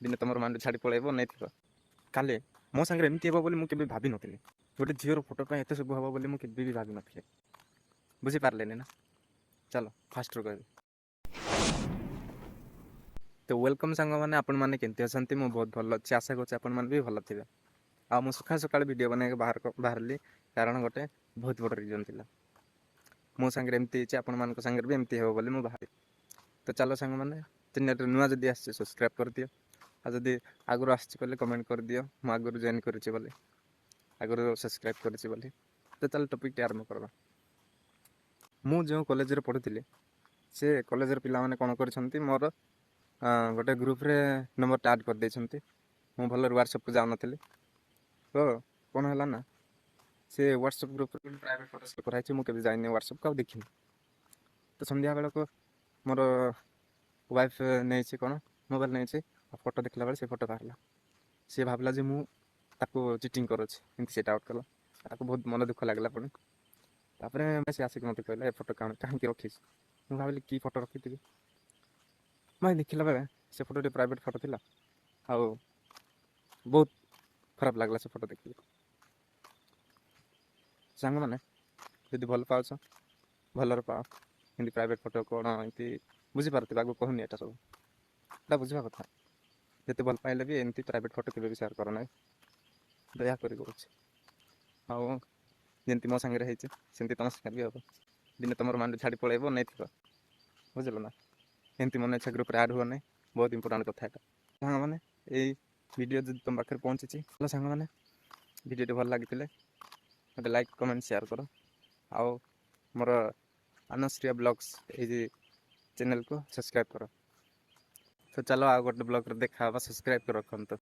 ଦିନେ ତମର ମାଣ୍ଡୁ ଛାଡ଼ି ପଳେଇବ ନେଇଥିବ। କାଲି ମୋ ସାଙ୍ଗରେ ଏମିତି ହେବ ବୋଲି ମୁଁ କେବେ ଭାବିନଥିଲି। ଗୋଟେ ଝିଅର ଫଟୋ ପାଇଁ ଏତେ ସବୁ ହେବ ବୋଲି ମୁଁ କେବେ ବି ଭାବିନଥିଲି। ବୁଝିପାରିଲେନି ନା? ଚାଲ ଫାଷ୍ଟରୁ କହିବି। ତ ୱେଲକମ୍ ସାଙ୍ଗମାନେ, ଆପଣମାନେ କେମିତି ଅଛନ୍ତି? ମୁଁ ବହୁତ ଭଲ ଅଛି, ଆଶା କରୁଛି ଆପଣମାନେ ବି ଭଲ ଥିବେ। ଆଉ ମୁଁ ସକାଳୁ ଭିଡ଼ିଓ ବନେଇକି ବାହାରିଲି, କାରଣ ଗୋଟେ ବହୁତ ବଡ଼ ରିଜନ୍ ଥିଲା। ମୋ ସାଙ୍ଗରେ ଏମିତି ହେଇଛି, ଆପଣମାନଙ୍କ ସାଙ୍ଗରେ ବି ଏମିତି ହେବ ବୋଲି ମୁଁ ଭାବି। ତ ଚାଲ ସାଙ୍ଗମାନେ, ଚ୍ୟାନେଲରେ ନୂଆ ଯଦି ଆସିଛି ସବସ୍କ୍ରାଇବ୍ କରିଦିଅ। ଆଉ ଯଦି ଆଗରୁ ଆସିଛି କହିଲେ କମେଣ୍ଟ କରିଦିଅ, ମୁଁ ଆଗରୁ ଜଏନ୍ କରିଛି ବୋଲି, ଆଗରୁ ସବସ୍କ୍ରାଇବ୍ କରିଛି ବୋଲି। ତ ଚାଲ ଟପିକ୍ଟି ଆରମ୍ଭ କରିବା। ମୁଁ ଯେଉଁ କଲେଜରେ ପଢ଼ୁଥିଲି, ସେ କଲେଜର ପିଲାମାନେ କ'ଣ କରିଛନ୍ତି, ମୋର ଗୋଟେ ଗ୍ରୁପ୍ରେ ନମ୍ବରଟା ଆଡ଼୍ କରିଦେଇଛନ୍ତି। ମୁଁ ଭଲରେ ହ୍ୱାଟ୍ସଆପ୍କୁ ଯାଉନଥିଲି, ତ କ'ଣ ହେଲା ନା, ସେ ହ୍ୱାଟ୍ସଆପ୍ ଗ୍ରୁପ୍ରେ ପ୍ରାଇଭେଟ୍ ଫଟୋ କରାହେଇଛି। ମୁଁ କେବେ ଯାଇନି ହ୍ୱାଟ୍ସଆପ୍କୁ, ଆଉ ଦେଖିନି। ତ ସନ୍ଧ୍ୟା ବେଳକୁ ମୋର ୱାଇଫ୍ ନେଇଛି କ'ଣ ମୋବାଇଲ୍ ନେଇଛି, ଆଉ ଫଟୋ ଦେଖିଲା ବେଳେ ସେ ଫଟୋ ବାହାରିଲା। ସିଏ ଭାବିଲା ଯେ ମୁଁ ତାକୁ ଚିଟିଂ କରୁଛି, ଏମିତି ସେଇଟା ଆଉଟ୍ କଲା। ତାକୁ ବହୁତ ମନ ଦୁଃଖ ଲାଗିଲା। ପୁଣି ତାପରେ ସେ ଆସିକି ମୋତେ କହିଲା, ଏ ଫଟୋ କାହିଁକି ରଖିଛୁ? ମୁଁ ଭାବିଲି କି ଫଟୋ ରଖିଥିବି। ଭାଇ ଦେଖିଲା ବେଳେ ସେ ଫଟୋଟି ପ୍ରାଇଭେଟ୍ ଫଟୋ ଥିଲା, ଆଉ ବହୁତ ଖରାପ ଲାଗିଲା ସେ ଫଟୋ ଦେଖିକି। ସାଙ୍ଗମାନେ, ଯଦି ଭଲ ପାଉଛ ଭଲରେ ପାଅ। ଏମିତି ପ୍ରାଇଭେଟ୍ ଫଟୋ କ'ଣ ଏମିତି ବୁଝିପାରୁଥିବେ, ଆଗକୁ କହୁନି ଏଇଟା ସବୁ, ଏଇଟା ବୁଝିବା କଥା। ଯେତେ ଭଲ ପାଇଲେ ବି ଏମିତି ପ୍ରାଇଭେଟ୍ ଫଟୋ କେବେ ବି ସେୟାର କର ନାହିଁ, ଦୟାକରି କହୁଛି। ଆଉ ଯେମିତି ମୋ ସାଙ୍ଗରେ ହେଇଛି, ସେମିତି ତମ ସାଙ୍ଗରେ ବି ହେବ। ଦିନେ ତମର ମାଣ୍ଡୁ ଛାଡ଼ି ପଳେଇବ ନେଇଥିବ, ବୁଝିଲ ନା? ଏମିତି ମନେ ଇଚ୍ଛା ଗ୍ରୁପ୍ରେ ଆଡ଼୍ ହୁଅ ନାହିଁ, ବହୁତ ଇମ୍ପୋର୍ଟାଣ୍ଟ କଥା ଏଇଟା। ସାଙ୍ଗମାନେ, ଏଇ ଭିଡ଼ିଓ ଯଦି ତମ ପାଖରେ ପହଞ୍ଚିଛି, ଭଲ ସାଙ୍ଗମାନେ, ଭିଡ଼ିଓଟି ଭଲ ଲାଗିଥିଲେ ଗୋଟେ ଲାଇକ୍, କମେଣ୍ଟ, ସେୟାର କର। ଆଉ ମୋର ଆନଶ୍ରିୟା ବ୍ଲଗ୍ସ ଏଇ ଚ୍ୟାନେଲ୍କୁ ସବସ୍କ୍ରାଇବ୍ କର। ତ ଚାଲ ଆଉ ଗୋଟେ ବ୍ଲଗ୍ରେ ଦେଖା ହେବା, ସବସ୍କ୍ରାଇବ୍ କରି ରଖନ୍ତୁ।